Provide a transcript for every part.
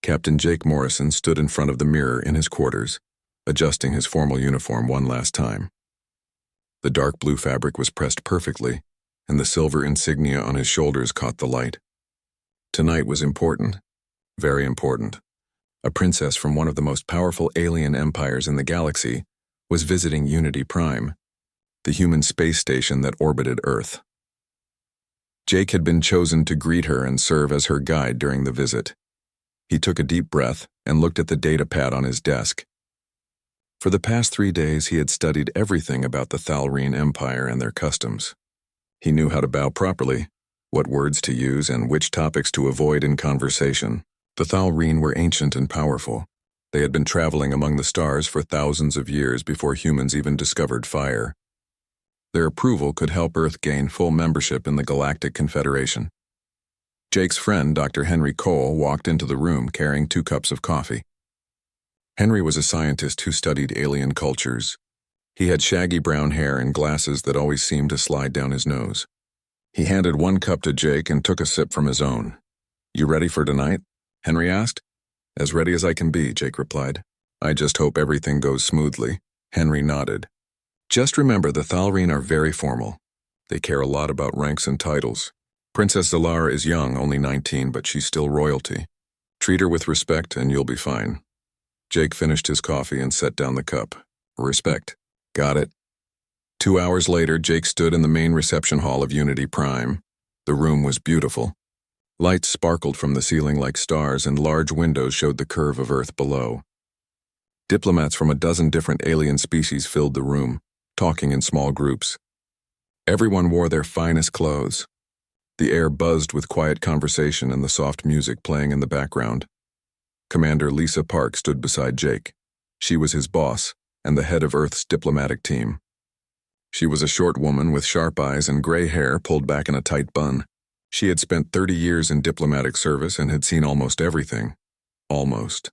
Captain Jake Morrison stood in front of the mirror in his quarters, adjusting his formal uniform one last time. The dark blue fabric was pressed perfectly, and the silver insignia on his shoulders caught the light. Tonight was important, very important. A princess from one of the most powerful alien empires in the galaxy was visiting Unity Prime, the human space station that orbited Earth. Jake had been chosen to greet her and serve as her guide during the visit. He took a deep breath and looked at the data pad on his desk. For the past 3 days, he had studied everything about the Thalreen Empire and their customs. He knew how to bow properly, what words to use, and which topics to avoid in conversation. The Thalreen were ancient and powerful. They had been traveling among the stars for thousands of years before humans even discovered fire. Their approval could help Earth gain full membership in the Galactic Confederation. Jake's friend, Dr. Henry Cole, walked into the room carrying 2 cups of coffee. Henry was a scientist who studied alien cultures. He had shaggy brown hair and glasses that always seemed to slide down his nose. He handed 1 cup to Jake and took a sip from his own. "You ready for tonight?" Henry asked. "As ready as I can be," Jake replied. "I just hope everything goes smoothly." Henry nodded. "Just remember, the Thalreen are very formal. They care a lot about ranks and titles. Princess Zalara is young, only 19, but she's still royalty. Treat her with respect and you'll be fine." Jake finished his coffee and set down the cup. "Respect. Got it." 2 hours later, Jake stood in the main reception hall of Unity Prime. The room was beautiful. Lights sparkled from the ceiling like stars, and large windows showed the curve of Earth below. Diplomats from a dozen different alien species filled the room, talking in small groups. Everyone wore their finest clothes. The air buzzed with quiet conversation and the soft music playing in the background. Commander Lisa Park stood beside Jake. She was his boss and the head of Earth's diplomatic team. She was a short woman with sharp eyes and gray hair pulled back in a tight bun. She had spent 30 years in diplomatic service and had seen almost everything. Almost.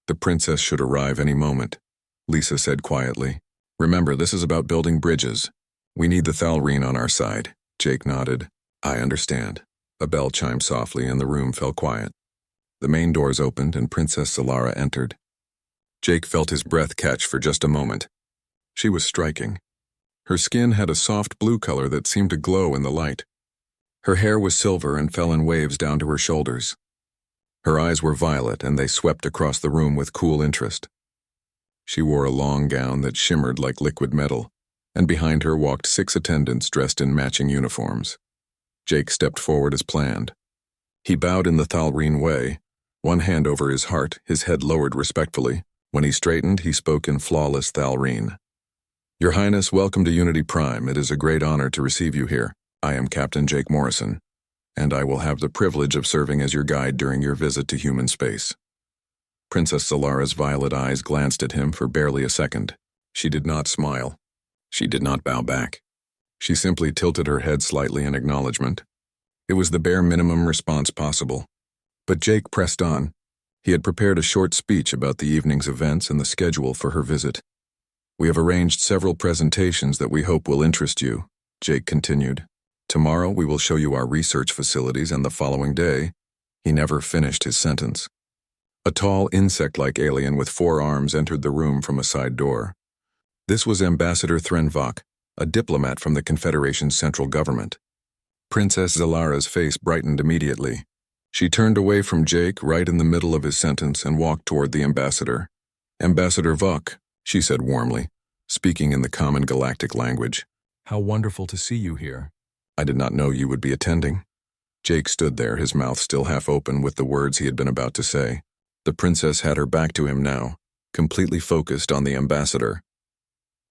"The princess should arrive any moment," Lisa said quietly. "Remember, this is about building bridges. We need the Thalreen on our side." Jake nodded. "I understand." A bell chimed softly and the room fell quiet. The main doors opened and Princess Zalara entered. Jake felt his breath catch for just a moment. She was striking. Her skin had a soft blue color that seemed to glow in the light. Her hair was silver and fell in waves down to her shoulders. Her eyes were violet and they swept across the room with cool interest. She wore a long gown that shimmered like liquid metal, and behind her walked 6 attendants dressed in matching uniforms. Jake stepped forward as planned. He bowed in the Thalreen way, one hand over his heart, his head lowered respectfully. When he straightened, he spoke in flawless Thalreen. "Your Highness, welcome to Unity Prime. It is a great honor to receive you here. I am Captain Jake Morrison, and I will have the privilege of serving as your guide during your visit to human space." Princess Zalara's violet eyes glanced at him for barely a second. She did not smile. She did not bow back. She simply tilted her head slightly in acknowledgement. It was the bare minimum response possible. But Jake pressed on. He had prepared a short speech about the evening's events and the schedule for her visit. "We have arranged several presentations that we hope will interest you," Jake continued. "Tomorrow we will show you our research facilities, and the following day—" He never finished his sentence. A tall, insect-like alien with 4 arms entered the room from a side door. This was Ambassador Threnvok, a diplomat from the Confederation's central government. Princess Zalara's face brightened immediately. She turned away from Jake right in the middle of his sentence and walked toward the ambassador. "Ambassador Vok," she said warmly, speaking in the common galactic language. "How wonderful to see you here. I did not know you would be attending." Jake stood there, his mouth still half open with the words he had been about to say. The princess had her back to him now, completely focused on the ambassador.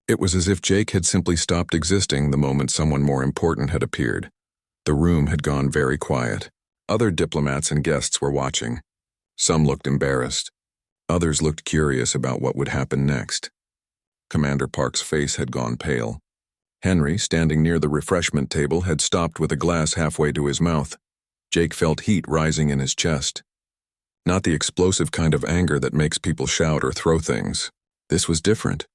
It was as if Jake had simply stopped existing the moment someone more important had appeared. The room had gone very quiet. Other diplomats and guests were watching. Some looked embarrassed. Others looked curious about what would happen next. Commander Park's face had gone pale. Henry, standing near the refreshment table, had stopped with a glass halfway to his mouth. Jake felt heat rising in his chest. Not the explosive kind of anger that makes people shout or throw things. This was different.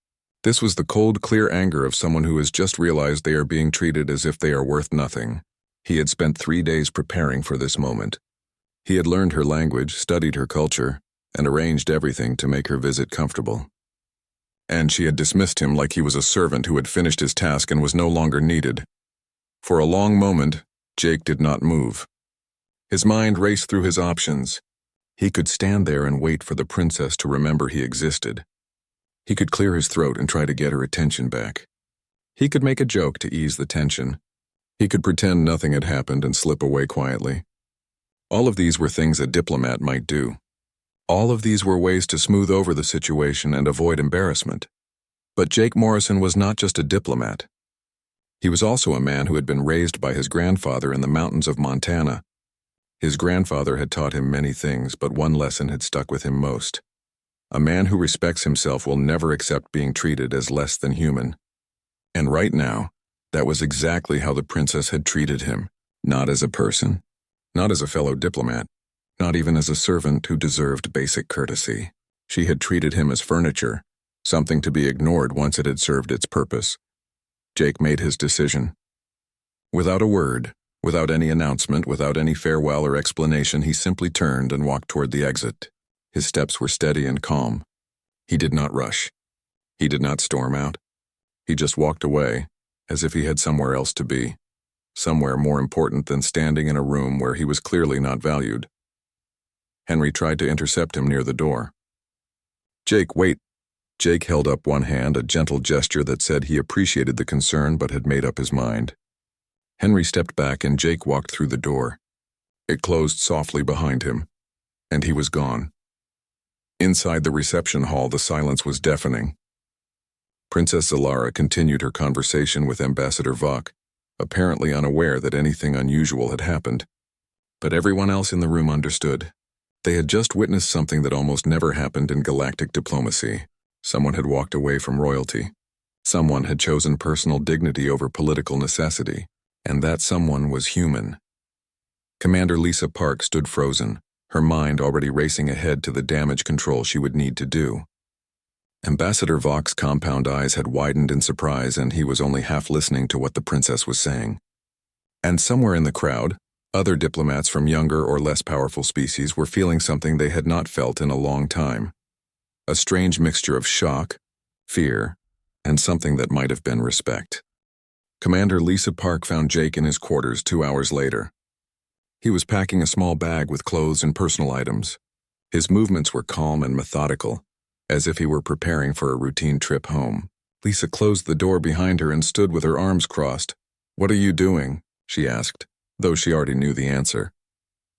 This was the cold, clear anger of someone who has just realized they are being treated as if they are worth nothing. He had spent 3 days preparing for this moment. He had learned her language, studied her culture, and arranged everything to make her visit comfortable. And she had dismissed him like he was a servant who had finished his task and was no longer needed. For a long moment, Jake did not move. His mind raced through his options. He could stand there and wait for the princess to remember he existed. He could clear his throat and try to get her attention back. He could make a joke to ease the tension. He could pretend nothing had happened and slip away quietly. All of these were things a diplomat might do. All of these were ways to smooth over the situation and avoid embarrassment. But Jake Morrison was not just a diplomat. He was also a man who had been raised by his grandfather in the mountains of Montana. His grandfather had taught him many things, but one lesson had stuck with him most. A man who respects himself will never accept being treated as less than human. And right now, that was exactly how the princess had treated him. Not as a person, not as a fellow diplomat, not even as a servant who deserved basic courtesy. She had treated him as furniture, something to be ignored once it had served its purpose. Jake made his decision. Without a word, without any announcement, without any farewell or explanation, he simply turned and walked toward the exit. His steps were steady and calm. He did not rush. He did not storm out. He just walked away, as if he had somewhere else to be, somewhere more important than standing in a room where he was clearly not valued. Henry tried to intercept him near the door. "Jake, wait." Jake held up one hand, a gentle gesture that said he appreciated the concern but had made up his mind. Henry stepped back and Jake walked through the door. It closed softly behind him, and he was gone. Inside the reception hall, the silence was deafening. Princess Zalara continued her conversation with Ambassador Vok, apparently unaware that anything unusual had happened. But everyone else in the room understood. They had just witnessed something that almost never happened in galactic diplomacy. Someone had walked away from royalty. Someone had chosen personal dignity over political necessity, and that someone was human. Commander Lisa Park stood frozen, her mind already racing ahead to the damage control she would need to do. Ambassador Vok's compound eyes had widened in surprise, and he was only half listening to what the princess was saying. And somewhere in the crowd, other diplomats from younger or less powerful species were feeling something they had not felt in a long time. A strange mixture of shock, fear, and something that might have been respect. Commander Lisa Park found Jake in his quarters 2 hours later. He was packing a small bag with clothes and personal items. His movements were calm and methodical, as if he were preparing for a routine trip home. Lisa closed the door behind her and stood with her arms crossed. "What are you doing?" she asked, though she already knew the answer.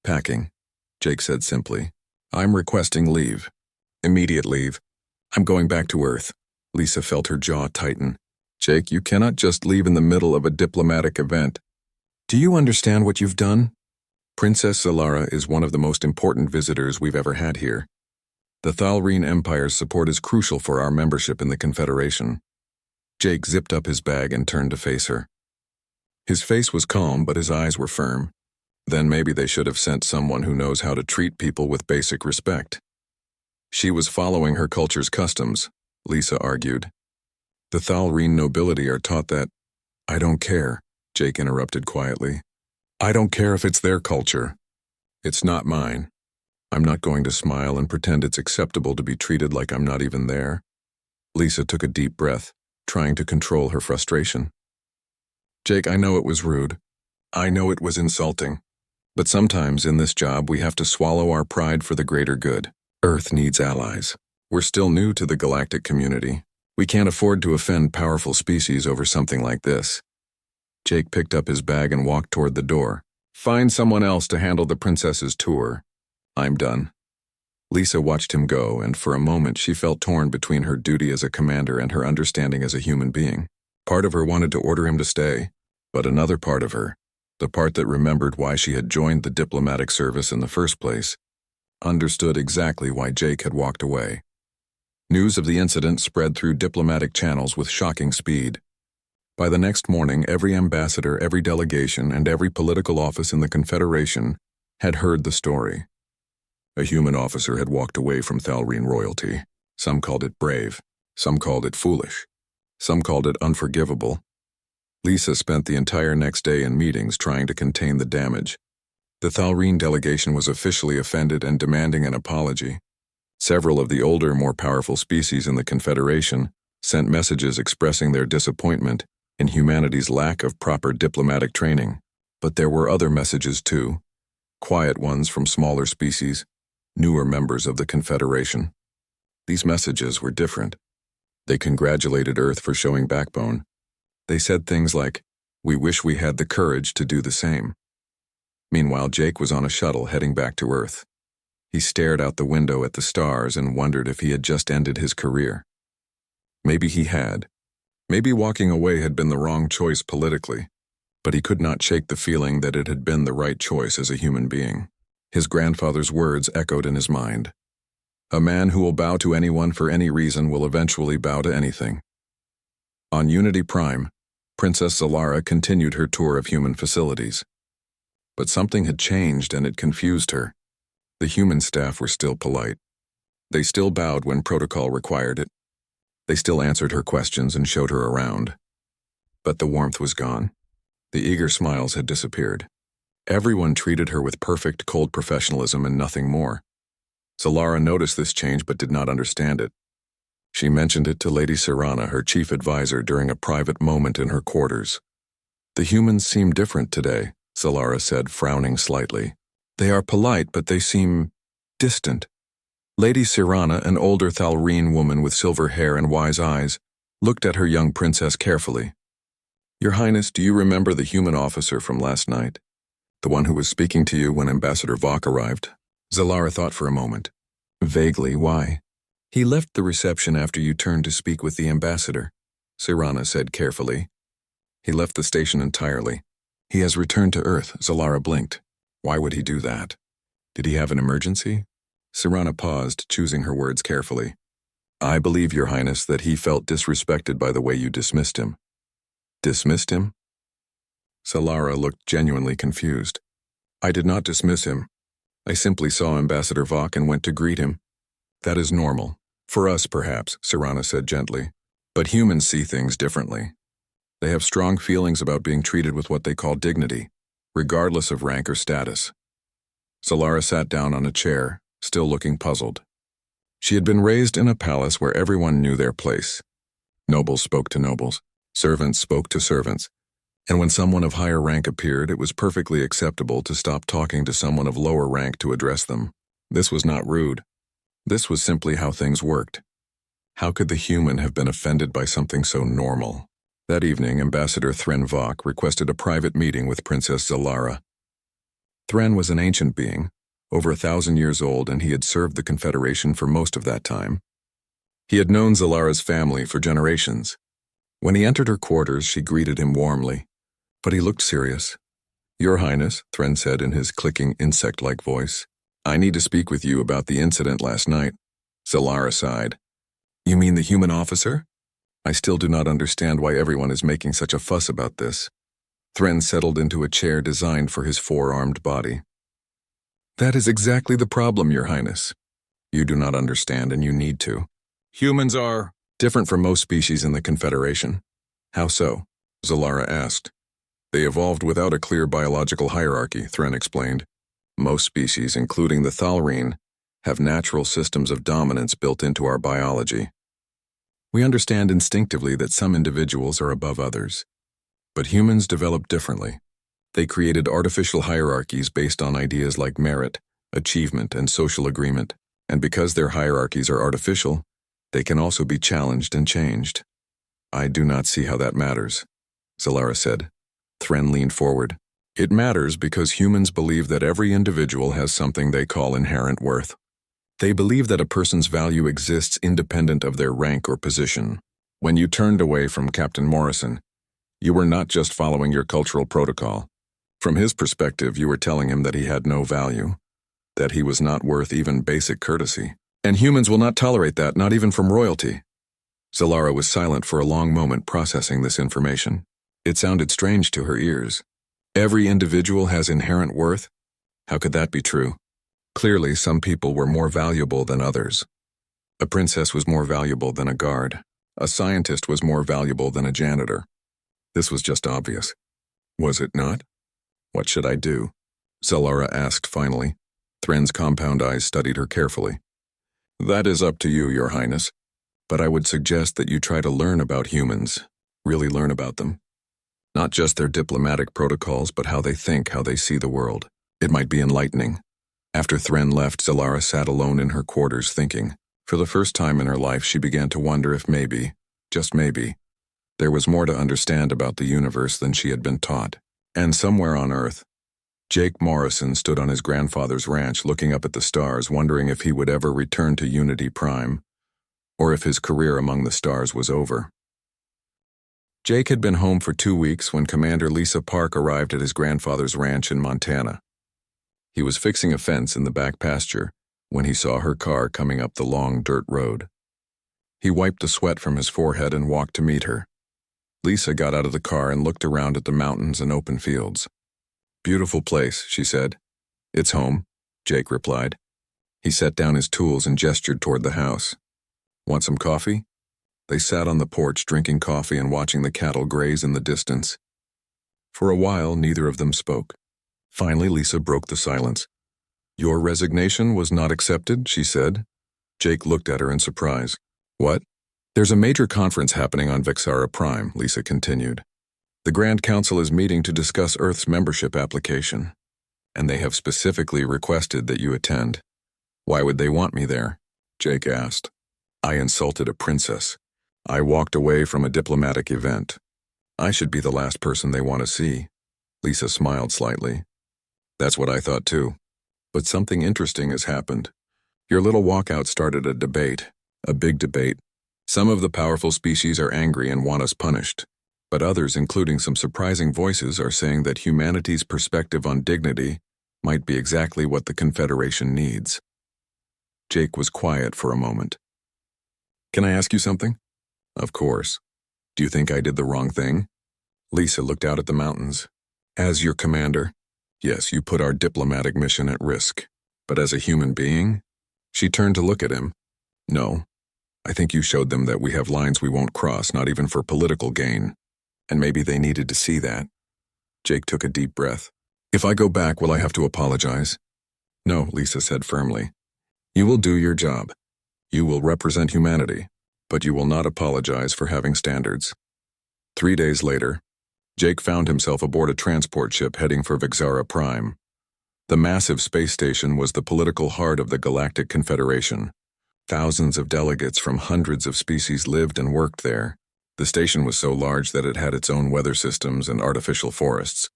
"Packing," Jake said simply. "I'm requesting leave. Immediate leave. I'm going back to Earth." Lisa felt her jaw tighten. "Jake, you cannot just leave in the middle of a diplomatic event. Do you understand what you've done? Princess Zalara is one of the most important visitors we've ever had here. The Thalreen Empire's support is crucial for our membership in the Confederation." Jake zipped up his bag and turned to face her. His face was calm, but his eyes were firm. Then maybe they should have sent someone who knows how to treat people with basic respect. She was following her culture's customs, Lisa argued. The Thalreen nobility are taught that. "I don't care," Jake interrupted quietly. "I don't care if it's their culture. It's not mine. I'm not going to smile and pretend it's acceptable to be treated like I'm not even there." Lisa took a deep breath, trying to control her frustration. "Jake, I know it was rude. I know it was insulting. But sometimes in this job we have to swallow our pride for the greater good. Earth needs allies. We're still new to the galactic community. We can't afford to offend powerful species over something like this." Jake picked up his bag and walked toward the door. "Find someone else to handle the princess's tour. I'm done." Lisa watched him go, and for a moment she felt torn between her duty as a commander and her understanding as a human being. Part of her wanted to order him to stay, but another part of her, the part that remembered why she had joined the diplomatic service in the first place, understood exactly why Jake had walked away. News of the incident spread through diplomatic channels with shocking speed. By the next morning, every ambassador, every delegation, and every political office in the Confederation had heard the story. A human officer had walked away from Thalreen royalty. Some called it brave, some called it foolish, some called it unforgivable. Lisa spent the entire next day in meetings trying to contain the damage. The Thalreen delegation was officially offended and demanding an apology. Several of the older, more powerful species in the Confederation sent messages expressing their disappointment in humanity's lack of proper diplomatic training. But there were other messages too, quiet ones from smaller species, newer members of the Confederation. These messages were different. They congratulated Earth for showing backbone. They said things like, "We wish we had the courage to do the same." Meanwhile, Jake was on a shuttle heading back to Earth. He stared out the window at the stars and wondered if he had just ended his career. Maybe he had. Maybe walking away had been the wrong choice politically, but he could not shake the feeling that it had been the right choice as a human being. His grandfather's words echoed in his mind. A man who will bow to anyone for any reason will eventually bow to anything. On Unity Prime, Princess Zalara continued her tour of human facilities. But something had changed and it confused her. The human staff were still polite. They still bowed when protocol required it. They still answered her questions and showed her around. But the warmth was gone. The eager smiles had disappeared. Everyone treated her with perfect, cold professionalism and nothing more. Zalara noticed this change but did not understand it. She mentioned it to Lady Serana, her chief advisor, during a private moment in her quarters. "The humans seem different today," Zalara said, frowning slightly. "They are polite, but they seem distant." Lady Serana, an older Thalreen woman with silver hair and wise eyes, looked at her young princess carefully. "Your Highness, do you remember the human officer from last night? The one who was speaking to you when Ambassador Vok arrived?" Zalara thought for a moment. "Vaguely, why?" "He left the reception after you turned to speak with the ambassador," Serana said carefully. "He left the station entirely. He has returned to Earth." Zalara blinked. Why would he do that? Did he have an emergency? Serana paused, choosing her words carefully. "I believe, Your Highness, that he felt disrespected by the way you dismissed him." "Dismissed him?" Zalara looked genuinely confused. "I did not dismiss him. I simply saw Ambassador Vok and went to greet him. That is normal. For us, perhaps," Serana said gently. "But humans see things differently. They have strong feelings about being treated with what they call dignity, regardless of rank or status." Zalara sat down on a chair, still looking puzzled. She had been raised in a palace where everyone knew their place. Nobles spoke to nobles, servants spoke to servants, and when someone of higher rank appeared, it was perfectly acceptable to stop talking to someone of lower rank to address them. This was not rude. This was simply how things worked. How could the human have been offended by something so normal? That evening, Ambassador Thren Vok requested a private meeting with Princess Zalara. Thren was an ancient being, over 1,000 years old, and he had served the Confederation for most of that time. He had known Zalara's family for generations. When he entered her quarters, she greeted him warmly, but he looked serious. "Your Highness," Thren said in his clicking, insect-like voice, "I need to speak with you about the incident last night." Zalara sighed. "You mean the human officer? I still do not understand why everyone is making such a fuss about this." Thren settled into a chair designed for his four-armed body. "That is exactly the problem, Your Highness. You do not understand, and you need to. Humans are different from most species in the Confederation." "How so?" Zalara asked. "They evolved without a clear biological hierarchy," Thren explained. "Most species, including the Thalreen, have natural systems of dominance built into our biology. We understand instinctively that some individuals are above others. But humans develop differently. They created artificial hierarchies based on ideas like merit, achievement, and social agreement. And because their hierarchies are artificial, they can also be challenged and changed." "I do not see how that matters," Zalara said. Thren leaned forward. "It matters because humans believe that every individual has something they call inherent worth. They believe that a person's value exists independent of their rank or position. When you turned away from Captain Morrison, you were not just following your cultural protocol. From his perspective, you were telling him that he had no value, that he was not worth even basic courtesy. And humans will not tolerate that, not even from royalty." Zalara was silent for a long moment, processing this information. It sounded strange to her ears. Every individual has inherent worth? How could that be true? Clearly, some people were more valuable than others. A princess was more valuable than a guard. A scientist was more valuable than a janitor. This was just obvious. Was it not? What should I do? Zalara asked finally. Thren's compound eyes studied her carefully. That is up to you, Your Highness. But I would suggest that you try to learn about humans, really learn about them. Not just their diplomatic protocols, but how they think, how they see the world. It might be enlightening. After Thren left, Zalara sat alone in her quarters thinking. For the first time in her life, she began to wonder if maybe, just maybe, there was more to understand about the universe than she had been taught. And somewhere on Earth, Jake Morrison stood on his grandfather's ranch looking up at the stars, wondering if he would ever return to Unity Prime, or if his career among the stars was over. Jake had been home for 2 weeks when Commander Lisa Park arrived at his grandfather's ranch in Montana. He was fixing a fence in the back pasture when he saw her car coming up the long dirt road. He wiped the sweat from his forehead and walked to meet her. Lisa got out of the car and looked around at the mountains and open fields. Beautiful place, she said. It's home, Jake replied. He set down his tools and gestured toward the house. Want some coffee? They sat on the porch drinking coffee and watching the cattle graze in the distance. For a while, neither of them spoke. Finally, Lisa broke the silence. Your resignation was not accepted, she said. Jake looked at her in surprise. What? There's a major conference happening on Vexara Prime, Lisa continued. The Grand Council is meeting to discuss Earth's membership application, and they have specifically requested that you attend. Why would they want me there? Jake asked. I insulted a princess. I walked away from a diplomatic event. I should be the last person they want to see. Lisa smiled slightly. That's what I thought too. But something interesting has happened. Your little walkout started a debate, a big debate. Some of the powerful species are angry and want us punished, but others, including some surprising voices, are saying that humanity's perspective on dignity might be exactly what the Confederation needs. Jake was quiet for a moment. Can I ask you something? Of course. Do you think I did the wrong thing? Lisa looked out at the mountains. As your commander, yes, you put our diplomatic mission at risk. But as a human being? She turned to look at him. No. I think you showed them that we have lines we won't cross, not even for political gain. And maybe they needed to see that. Jake took a deep breath. If I go back, will I have to apologize? No, Lisa said firmly. You will do your job. You will represent humanity, but you will not apologize for having standards. 3 days later, Jake found himself aboard a transport ship heading for Vexara Prime. The massive space station was the political heart of the Galactic Confederation. Thousands of delegates from hundreds of species lived and worked there. The station was so large that it had its own weather systems and artificial forests.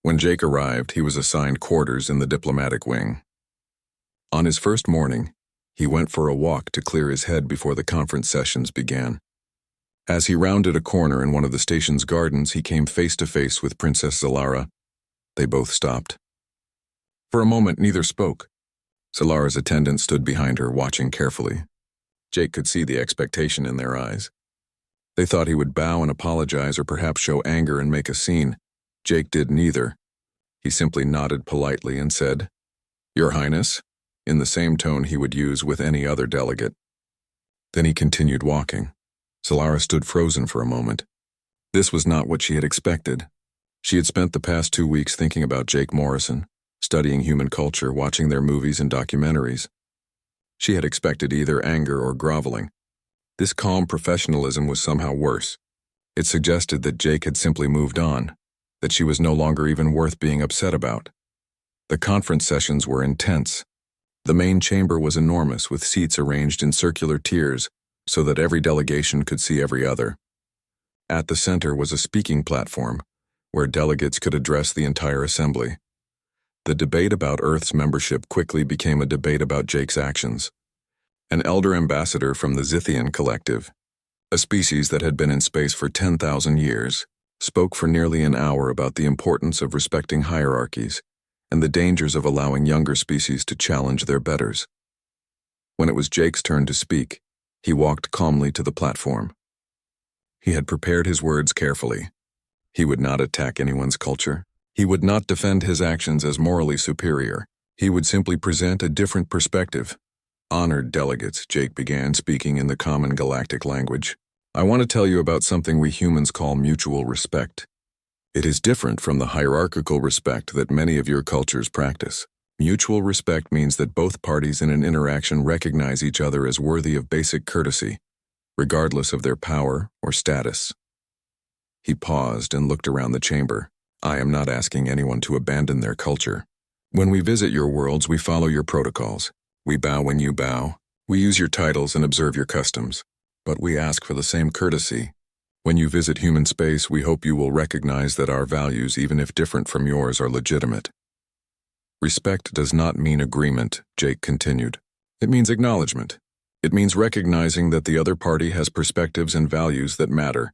When Jake arrived, he was assigned quarters in the diplomatic wing. On his first morning, he went for a walk to clear his head before the conference sessions began. As he rounded a corner in one of the station's gardens, he came face to face with Princess Zalara. They both stopped. For a moment, neither spoke. Zalara's attendant stood behind her, watching carefully. Jake could see the expectation in their eyes. They thought he would bow and apologize or perhaps show anger and make a scene. Jake did neither. He simply nodded politely and said, Your Highness, in the same tone he would use with any other delegate. Then he continued walking. Zalara stood frozen for a moment. This was not what she had expected. She had spent the past 2 weeks thinking about Jake Morrison, studying human culture, watching their movies and documentaries. She had expected either anger or groveling. This calm professionalism was somehow worse. It suggested that Jake had simply moved on, that she was no longer even worth being upset about. The conference sessions were intense. The main chamber was enormous, with seats arranged in circular tiers so that every delegation could see every other. At the center was a speaking platform where delegates could address the entire assembly. The debate about Earth's membership quickly became a debate about Jake's actions. An elder ambassador from the Zithian Collective, a species that had been in space for 10,000 years, spoke for nearly an hour about the importance of respecting hierarchies and the dangers of allowing younger species to challenge their betters. When it was Jake's turn to speak, he walked calmly to the platform. He had prepared his words carefully. He would not attack anyone's culture. He would not defend his actions as morally superior. He would simply present a different perspective. Honored delegates, Jake began, speaking in the common galactic language. I want to tell you about something we humans call mutual respect. It is different from the hierarchical respect that many of your cultures practice. Mutual respect means that both parties in an interaction recognize each other as worthy of basic courtesy, regardless of their power or status. He paused and looked around the chamber. I am not asking anyone to abandon their culture. When we visit your worlds, we follow your protocols. We bow when you bow. We use your titles and observe your customs. But we ask for the same courtesy. When you visit human space, we hope you will recognize that our values, even if different from yours, are legitimate. Respect does not mean agreement, Jake continued. It means acknowledgement. It means recognizing that the other party has perspectives and values that matter,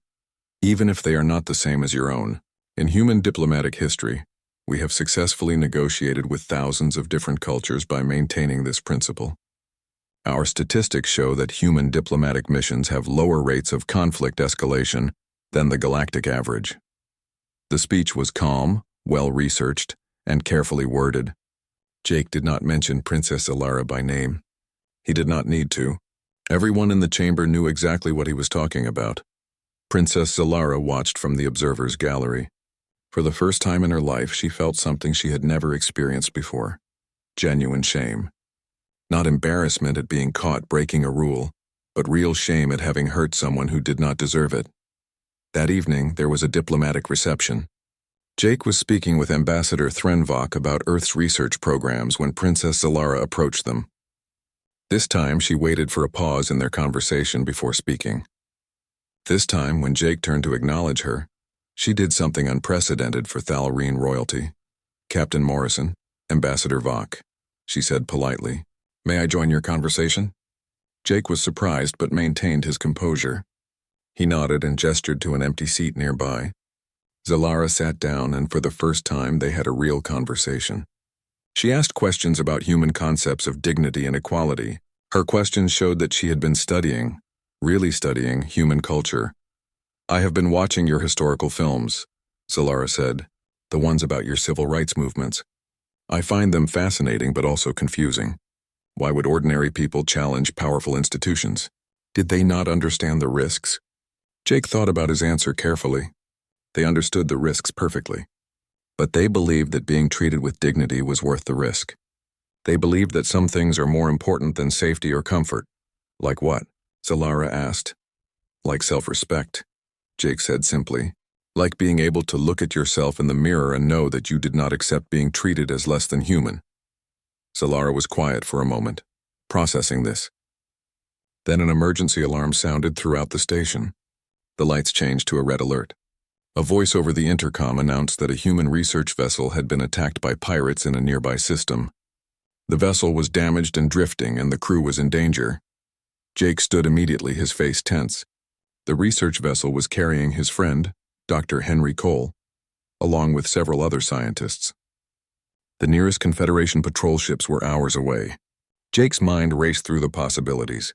even if they are not the same as your own. In human diplomatic history, we have successfully negotiated with thousands of different cultures by maintaining this principle. Our statistics show that human diplomatic missions have lower rates of conflict escalation than the galactic average. The speech was calm, well-researched, and carefully worded. Jake did not mention Princess Alara by name. He did not need to. Everyone in the chamber knew exactly what he was talking about. Princess Alara watched from the observer's gallery. For the first time in her life, she felt something she had never experienced before. Genuine shame. Not embarrassment at being caught breaking a rule, but real shame at having hurt someone who did not deserve it. That evening, there was a diplomatic reception. Jake was speaking with Ambassador Threnvok about Earth's research programs when Princess Alara approached them. This time, she waited for a pause in their conversation before speaking. This time, when Jake turned to acknowledge her, she did something unprecedented for Thallarine royalty. Captain Morrison, Ambassador Vok, she said politely. May I join your conversation? Jake was surprised but maintained his composure. He nodded and gestured to an empty seat nearby. Zalara sat down, and for the first time they had a real conversation. She asked questions about human concepts of dignity and equality. Her questions showed that she had been really studying human culture. I have been watching your historical films, Zalara said, the ones about your civil rights movements. I find them fascinating but also confusing. Why would ordinary people challenge powerful institutions? Did they not understand the risks? Jake thought about his answer carefully. They understood the risks perfectly. But they believed that being treated with dignity was worth the risk. They believed that some things are more important than safety or comfort. Like what? Zalara asked. Like self-respect, Jake said simply. Like being able to look at yourself in the mirror and know that you did not accept being treated as less than human. Zalara was quiet for a moment, processing this. Then an emergency alarm sounded throughout the station. The lights changed to a red alert. A voice over the intercom announced that a human research vessel had been attacked by pirates in a nearby system. The vessel was damaged and drifting, and the crew was in danger. Jake stood immediately, his face tense. The research vessel was carrying his friend, Dr. Henry Cole, along with several other scientists. The nearest Confederation patrol ships were hours away. Jake's mind raced through the possibilities.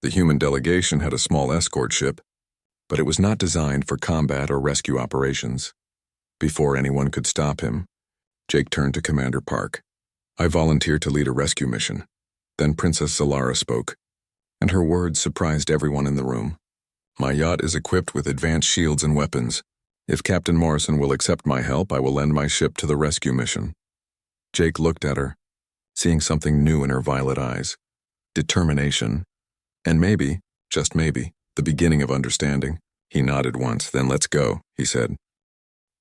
The human delegation had a small escort ship, but it was not designed for combat or rescue operations. Before anyone could stop him, Jake turned to Commander Park. I volunteer to lead a rescue mission. Then Princess Zalara spoke, and her words surprised everyone in the room. My yacht is equipped with advanced shields and weapons. If Captain Morrison will accept my help, I will lend my ship to the rescue mission. Jake looked at her, seeing something new in her violet eyes. Determination. And maybe, just maybe, the beginning of understanding. He nodded once, then let's go, he said.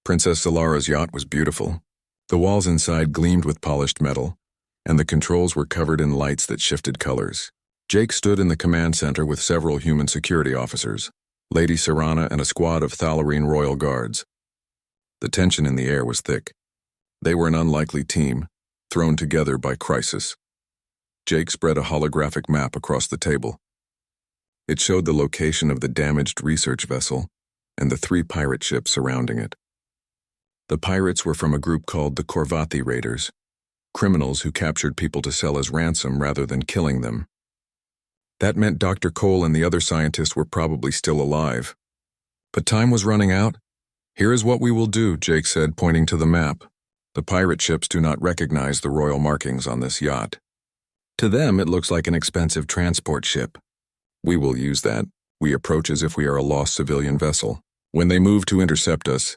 Princess Zalara's yacht was beautiful. The walls inside gleamed with polished metal, and the controls were covered in lights that shifted colors. Jake stood in the command center with several human security officers, Lady Serana and a squad of Thallarine royal guards. The tension in the air was thick. They were an unlikely team, thrown together by crisis. Jake spread a holographic map across the table. It showed the location of the damaged research vessel and the 3 pirate ships surrounding it. The pirates were from a group called the Korvathi Raiders, criminals who captured people to sell as ransom rather than killing them. That meant Dr. Cole and the other scientists were probably still alive. But time was running out. Here is what we will do, Jake said, pointing to the map. The pirate ships do not recognize the royal markings on this yacht. To them, it looks like an expensive transport ship. We will use that. We approach as if we are a lost civilian vessel. When they move to intercept us,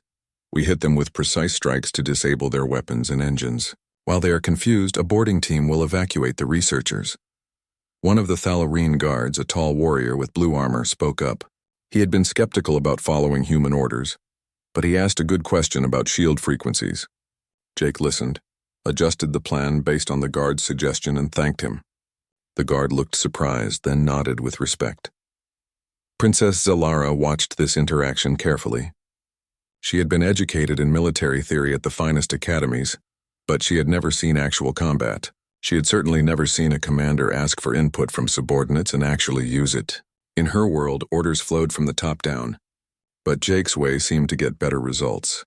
We hit them with precise strikes to disable their weapons and engines. While they are confused, a boarding team will evacuate the researchers. One of the Thallarine guards, a tall warrior with blue armor, spoke up. He had been skeptical about following human orders, but he asked a good question about shield frequencies. Jake listened, adjusted the plan based on the guard's suggestion, and thanked him. The guard looked surprised, then nodded with respect. Princess Zalara watched this interaction carefully. She had been educated in military theory at the finest academies, but she had never seen actual combat. She had certainly never seen a commander ask for input from subordinates and actually use it. In her world, orders flowed from the top down, but Jake's way seemed to get better results.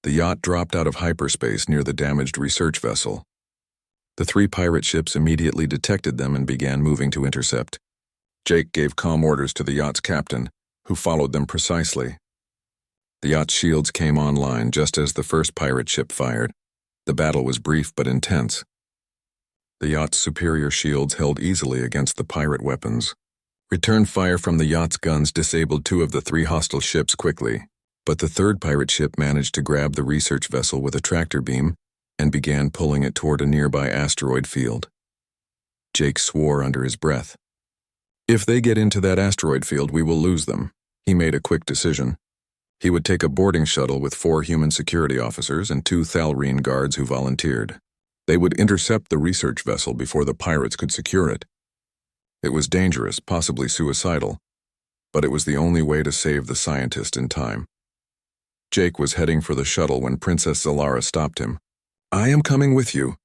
The yacht dropped out of hyperspace near the damaged research vessel. The 3 pirate ships immediately detected them and began moving to intercept. Jake gave calm orders to the yacht's captain, who followed them precisely. The yacht's shields came online just as the first pirate ship fired. The battle was brief but intense. The yacht's superior shields held easily against the pirate weapons. Return fire from the yacht's guns disabled 2 of the 3 hostile ships quickly, but the 3rd pirate ship managed to grab the research vessel with a tractor beam and began pulling it toward a nearby asteroid field. Jake swore under his breath. If they get into that asteroid field, we will lose them. He made a quick decision. He would take a boarding shuttle with 4 human security officers and 2 Thallarine guards who volunteered. They would intercept the research vessel before the pirates could secure it. It was dangerous, possibly suicidal, but it was the only way to save the scientist in time. Jake was heading for the shuttle when Princess Zalara stopped him. I am coming with you.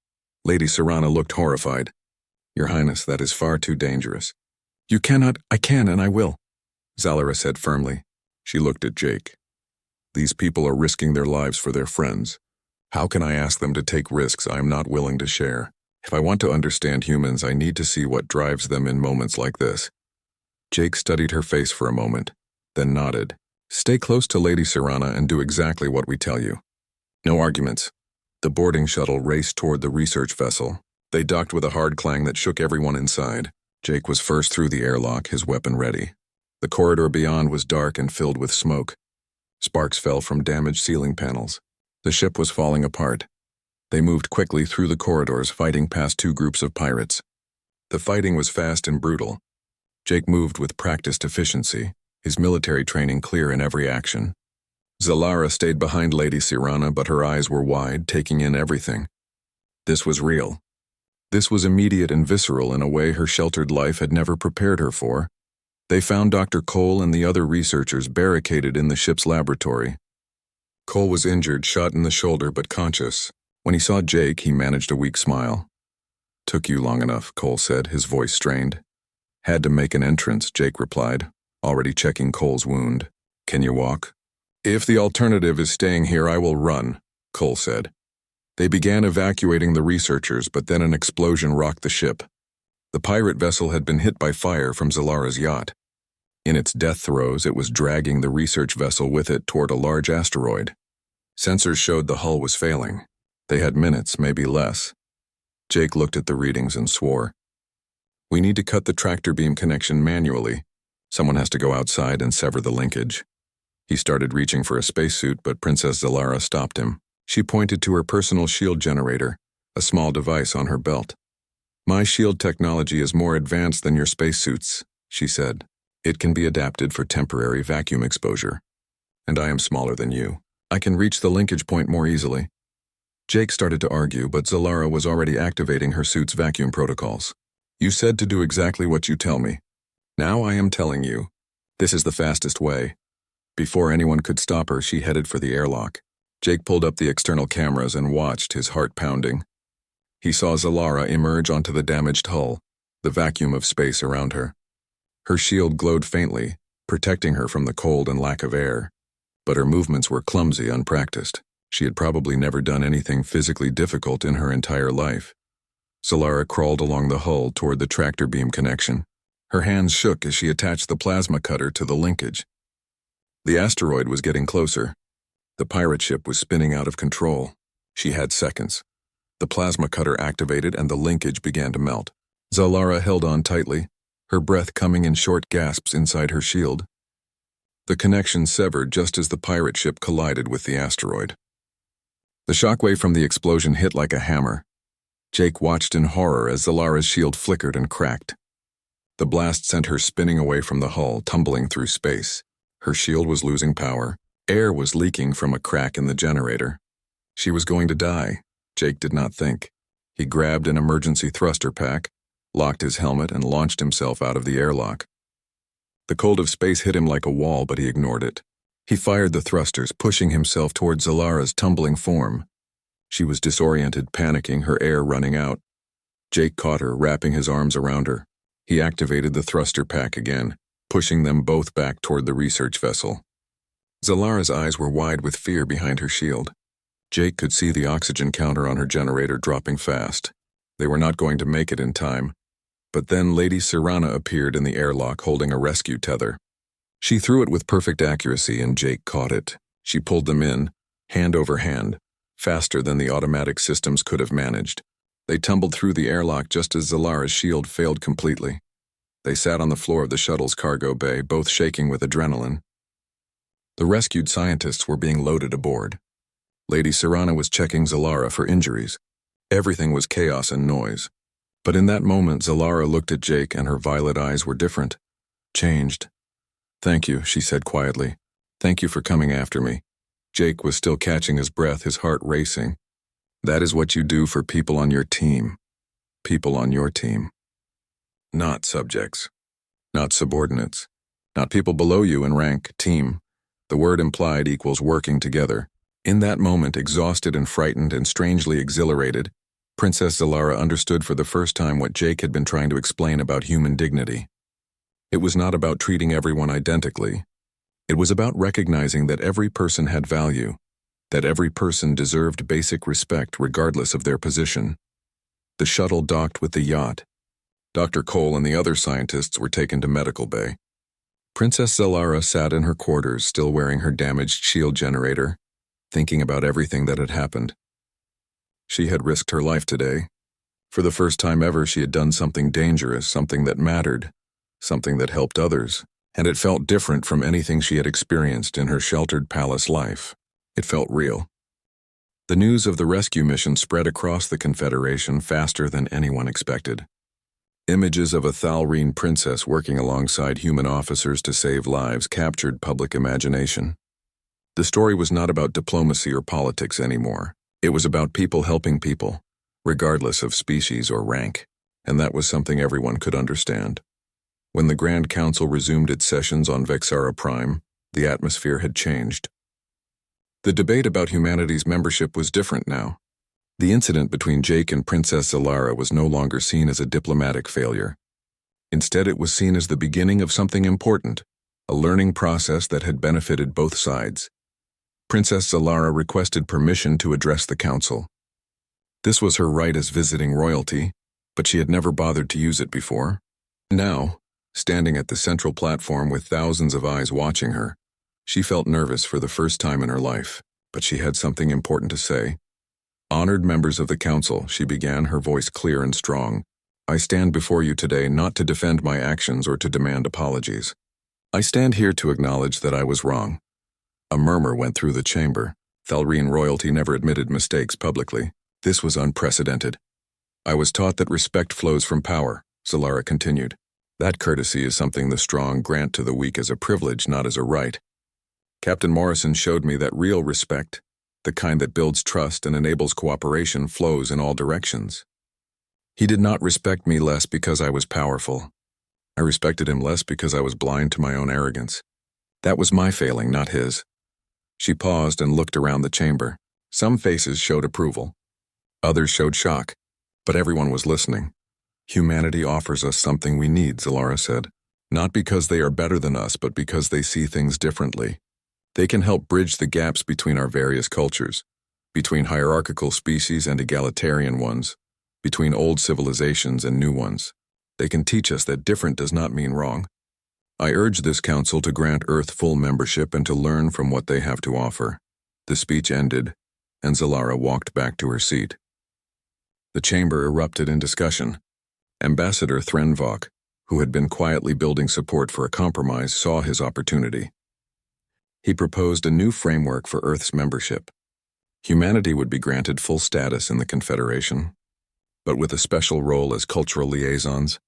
Lady Serana looked horrified. Your Highness, that is far too dangerous. You cannot. I can and I will, Zalara said firmly. She looked at Jake. These people are risking their lives for their friends. How can I ask them to take risks I am not willing to share? If I want to understand humans, I need to see what drives them in moments like this. Jake studied her face for a moment, then nodded. Stay close to Lady Serana and do exactly what we tell you. No arguments. The boarding shuttle raced toward the research vessel. They docked with a hard clang that shook everyone inside. Jake was first through the airlock, his weapon ready. The corridor beyond was dark and filled with smoke. Sparks fell from damaged ceiling panels. The ship was falling apart. They moved quickly through the corridors, fighting past 2 groups of pirates. The fighting was fast and brutal. Jake moved with practiced efficiency, his military training clear in every action. Zalara stayed behind Lady Serana, but her eyes were wide, taking in everything. This was real. This was immediate and visceral in a way her sheltered life had never prepared her for. They found Dr. Cole and the other researchers barricaded in the ship's laboratory. Cole was injured, shot in the shoulder, but conscious. When he saw Jake, he managed a weak smile. Took you long enough, Cole said, his voice strained. Had to make an entrance, Jake replied, already checking Cole's wound. Can you walk? If the alternative is staying here, I will run, Cole said. They began evacuating the researchers, but then an explosion rocked the ship. The pirate vessel had been hit by fire from Zalara's yacht. In its death throes, it was dragging the research vessel with it toward a large asteroid. Sensors showed the hull was failing. They had minutes, maybe less. Jake looked at the readings and swore. We need to cut the tractor beam connection manually. Someone has to go outside and sever the linkage. He started reaching for a spacesuit, but Princess Zalara stopped him. She pointed to her personal shield generator, a small device on her belt. My shield technology is more advanced than your spacesuits, she said. It can be adapted for temporary vacuum exposure. And I am smaller than you. I can reach the linkage point more easily. Jake started to argue, but Zalara was already activating her suit's vacuum protocols. You said to do exactly what you tell me. Now I am telling you. This is the fastest way. Before anyone could stop her, she headed for the airlock. Jake pulled up the external cameras and watched, his heart pounding. He saw Zalara emerge onto the damaged hull, the vacuum of space around her. Her shield glowed faintly, protecting her from the cold and lack of air. But her movements were clumsy, unpracticed. She had probably never done anything physically difficult in her entire life. Zalara crawled along the hull toward the tractor beam connection. Her hands shook as she attached the plasma cutter to the linkage. The asteroid was getting closer. The pirate ship was spinning out of control. She had seconds. The plasma cutter activated and the linkage began to melt. Zalara held on tightly, her breath coming in short gasps inside her shield. The connection severed just as the pirate ship collided with the asteroid. The shockwave from the explosion hit like a hammer. Jake watched in horror as Zalara's shield flickered and cracked. The blast sent her spinning away from the hull, tumbling through space. Her shield was losing power. Air was leaking from a crack in the generator. She was going to die. Jake did not think. He grabbed an emergency thruster pack, locked his helmet, and launched himself out of the airlock. The cold of space hit him like a wall, but he ignored it. He fired the thrusters, pushing himself toward Zalara's tumbling form. She was disoriented, panicking, her air running out. Jake caught her, wrapping his arms around her. He activated the thruster pack again, pushing them both back toward the research vessel. Zalara's eyes were wide with fear behind her shield. Jake could see the oxygen counter on her generator dropping fast. They were not going to make it in time. But then Lady Serana appeared in the airlock holding a rescue tether. She threw it with perfect accuracy and Jake caught it. She pulled them in, hand over hand, faster than the automatic systems could have managed. They tumbled through the airlock just as Zalara's shield failed completely. They sat on the floor of the shuttle's cargo bay, both shaking with adrenaline. The rescued scientists were being loaded aboard. Lady Serana was checking Zalara for injuries. Everything was chaos and noise. But in that moment, Zalara looked at Jake and her violet eyes were different. Changed. "Thank you," she said quietly. "Thank you for coming after me." Jake was still catching his breath, his heart racing. That is what you do for people on your team. People on your team. Not subjects. Not subordinates. Not people below you in rank, team. The word implied equals working together. In that moment, exhausted and frightened and strangely exhilarated, Princess Zalara understood for the first time what Jake had been trying to explain about human dignity. It was not about treating everyone identically. It was about recognizing that every person had value, that every person deserved basic respect regardless of their position. The shuttle docked with the yacht. Dr. Cole and the other scientists were taken to medical bay. Princess Zalara sat in her quarters, still wearing her damaged shield generator, thinking about everything that had happened. She had risked her life today. For the first time ever, she had done something dangerous, something that mattered, something that helped others, and it felt different from anything she had experienced in her sheltered palace life. It felt real. The news of the rescue mission spread across the Confederation faster than anyone expected. Images of a Thalreen princess working alongside human officers to save lives captured public imagination. The story was not about diplomacy or politics anymore. It was about people helping people, regardless of species or rank, and that was something everyone could understand. When the Grand Council resumed its sessions on Vexara Prime, the atmosphere had changed. The debate about humanity's membership was different now. The incident between Jake and Princess Zalara was no longer seen as a diplomatic failure. Instead, it was seen as the beginning of something important, a learning process that had benefited both sides. Princess Zalara requested permission to address the council. This was her right as visiting royalty, but she had never bothered to use it before. Now, standing at the central platform with thousands of eyes watching her, she felt nervous for the first time in her life, but she had something important to say. "Honored members of the council," she began, her voice clear and strong. "I stand before you today not to defend my actions or to demand apologies. I stand here to acknowledge that I was wrong." A murmur went through the chamber. Thalreen royalty never admitted mistakes publicly. This was unprecedented. "I was taught that respect flows from power," Zalara continued. "That courtesy is something the strong grant to the weak as a privilege, not as a right. Captain Morrison showed me that real respect, the kind that builds trust and enables cooperation, flows in all directions. He did not respect me less because I was powerful. I respected him less because I was blind to my own arrogance. That was my failing, not his." She paused and looked around the chamber. Some faces showed approval. Others showed shock, but everyone was listening. "Humanity offers us something we need," Zalara said. "Not because they are better than us, but because they see things differently. They can help bridge the gaps between our various cultures, between hierarchical species and egalitarian ones, between old civilizations and new ones. They can teach us that different does not mean wrong. I urge this council to grant Earth full membership and to learn from what they have to offer." The speech ended, and Zalara walked back to her seat. The chamber erupted in discussion. Ambassador Threnvok, who had been quietly building support for a compromise, saw his opportunity. He proposed a new framework for Earth's membership. Humanity would be granted full status in the Confederation, but with a special role as cultural liaisons,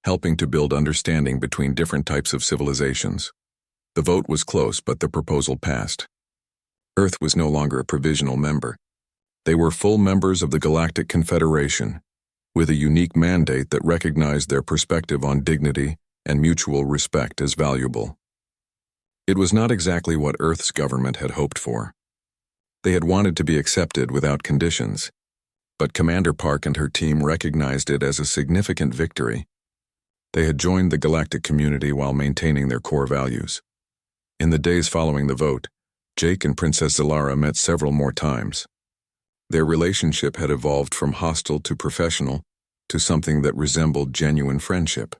helping to build understanding between different types of civilizations. The vote was close, but the proposal passed. Earth was no longer a provisional member. They were full members of the Galactic Confederation, with a unique mandate that recognized their perspective on dignity and mutual respect as valuable. It was not exactly what Earth's government had hoped for. They had wanted to be accepted without conditions, but Commander Park and her team recognized it as a significant victory. They had joined the galactic community while maintaining their core values. In the days following the vote, Jake and Princess Zalara met several more times. Their relationship had evolved from hostile to professional to something that resembled genuine friendship.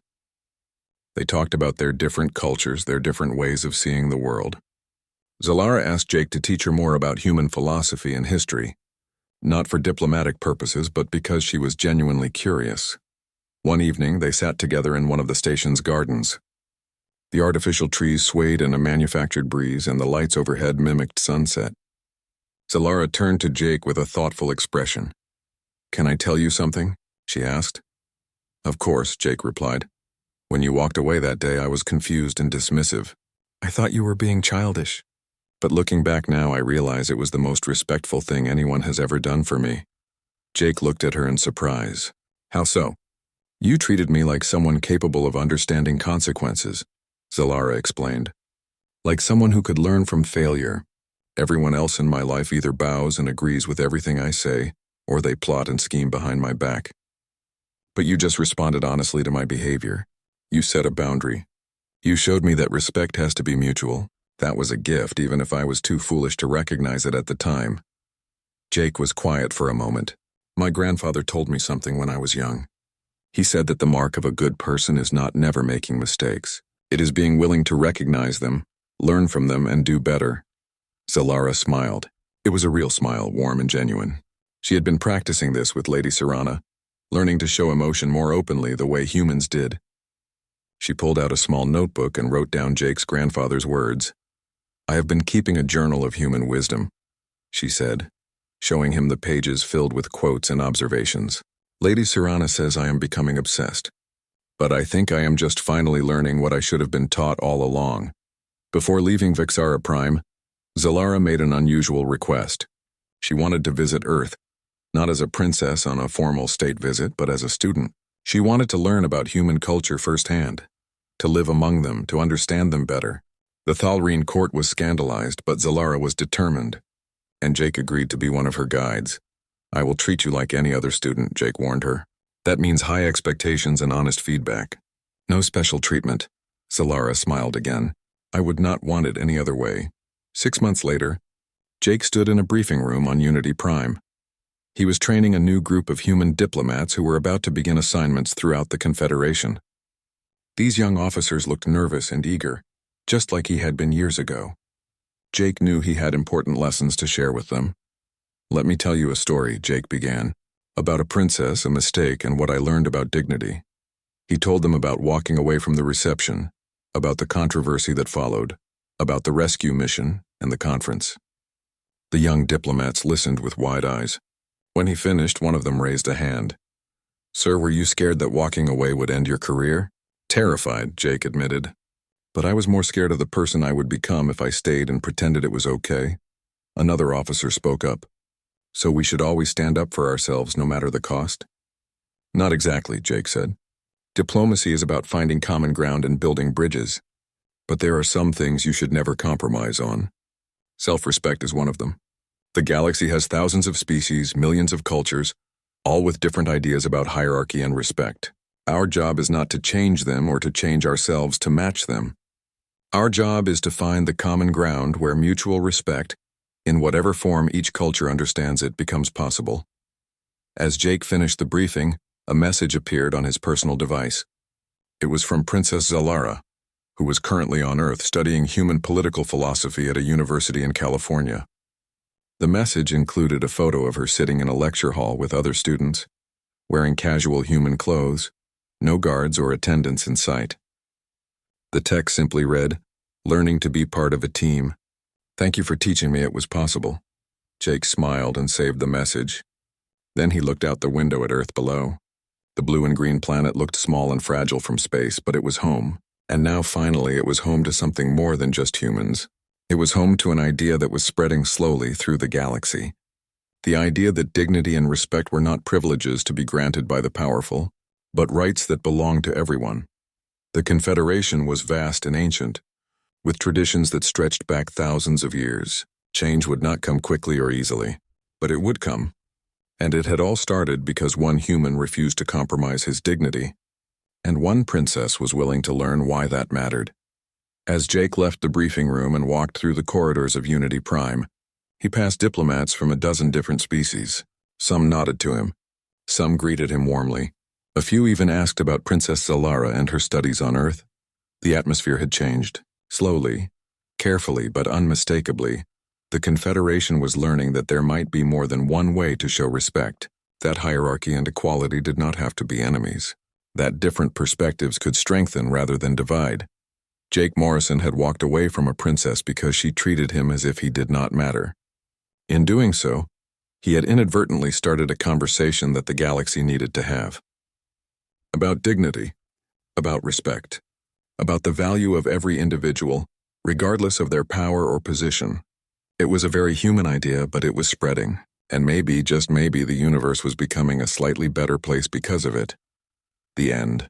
They talked about their different cultures, their different ways of seeing the world. Zalara asked Jake to teach her more about human philosophy and history, not for diplomatic purposes, but because she was genuinely curious. One evening, they sat together in one of the station's gardens. The artificial trees swayed in a manufactured breeze, and the lights overhead mimicked sunset. Zalara turned to Jake with a thoughtful expression. "Can I tell you something?" she asked. "Of course," Jake replied. "When you walked away that day, I was confused and dismissive. I thought you were being childish. But looking back now, I realize it was the most respectful thing anyone has ever done for me." Jake looked at her in surprise. "How so?" "You treated me like someone capable of understanding consequences," Zalara explained. "Like someone who could learn from failure. Everyone else in my life either bows and agrees with everything I say, or they plot and scheme behind my back. But you just responded honestly to my behavior. You set a boundary. You showed me that respect has to be mutual. That was a gift, even if I was too foolish to recognize it at the time." Jake was quiet for a moment. "My grandfather told me something when I was young. He said that the mark of a good person is not never making mistakes. It is being willing to recognize them, learn from them, and do better." Zalara smiled. It was a real smile, warm and genuine. She had been practicing this with Lady Serana, learning to show emotion more openly the way humans did. She pulled out a small notebook and wrote down Jake's grandfather's words. "I have been keeping a journal of human wisdom," she said, showing him the pages filled with quotes and observations. "Lady Serana says I am becoming obsessed, but I think I am just finally learning what I should have been taught all along." Before leaving Vixara Prime, Zalara made an unusual request. She wanted to visit Earth, not as a princess on a formal state visit, but as a student. She wanted to learn about human culture firsthand, to live among them, to understand them better. The Thalreen court was scandalized, but Zalara was determined, and Jake agreed to be one of her guides. "I will treat you like any other student," Jake warned her. "That means high expectations and honest feedback. No special treatment." Zalara smiled again. "I would not want it any other way." 6 months later, Jake stood in a briefing room on Unity Prime. He was training a new group of human diplomats who were about to begin assignments throughout the Confederation. These young officers looked nervous and eager, just like he had been years ago. Jake knew he had important lessons to share with them. "Let me tell you a story," Jake began, "about a princess, a mistake, and what I learned about dignity." He told them about walking away from the reception, about the controversy that followed, about the rescue mission and the conference. The young diplomats listened with wide eyes. When he finished, one of them raised a hand. "Sir, were you scared that walking away would end your career?" "Terrified," Jake admitted. "But I was more scared of the person I would become if I stayed and pretended it was okay." Another officer spoke up. "So we should always stand up for ourselves no matter the cost?" "Not exactly," Jake said. "Diplomacy is about finding common ground and building bridges. But there are some things you should never compromise on. Self-respect is one of them. The galaxy has thousands of species, millions of cultures, all with different ideas about hierarchy and respect. Our job is not to change them or to change ourselves to match them. Our job is to find the common ground where mutual respect, in whatever form each culture understands it, becomes possible." As Jake finished the briefing, a message appeared on his personal device. It was from Princess Zalara, who was currently on Earth studying human political philosophy at a university in California. The message included a photo of her sitting in a lecture hall with other students, wearing casual human clothes, no guards or attendants in sight. The text simply read, "Learning to be part of a team, Thank you for teaching me it was possible. Jake smiled and saved the message. Then he looked out the window at Earth below. The blue and green planet looked small and fragile from space, but it was home. And now finally it was home to something more than just humans. It was home to an idea that was spreading slowly through the galaxy. The idea that dignity and respect were not privileges to be granted by the powerful, but rights that belonged to everyone. The Confederation was vast and ancient, with traditions that stretched back thousands of years. Change would not come quickly or easily, but it would come. And it had all started because one human refused to compromise his dignity, and one princess was willing to learn why that mattered. As Jake left the briefing room and walked through the corridors of Unity Prime, he passed diplomats from a dozen different species. Some nodded to him. Some greeted him warmly. A few even asked about Princess Zalara and her studies on Earth. The atmosphere had changed. Slowly, carefully but unmistakably, the Confederation was learning that there might be more than one way to show respect. That hierarchy and equality did not have to be enemies. That different perspectives could strengthen rather than divide. Jake Morrison had walked away from a princess because she treated him as if he did not matter. In doing so, he had inadvertently started a conversation that the galaxy needed to have. About dignity, about respect, about the value of every individual, regardless of their power or position. It was a very human idea, but it was spreading, and maybe, just maybe, the universe was becoming a slightly better place because of it. The end.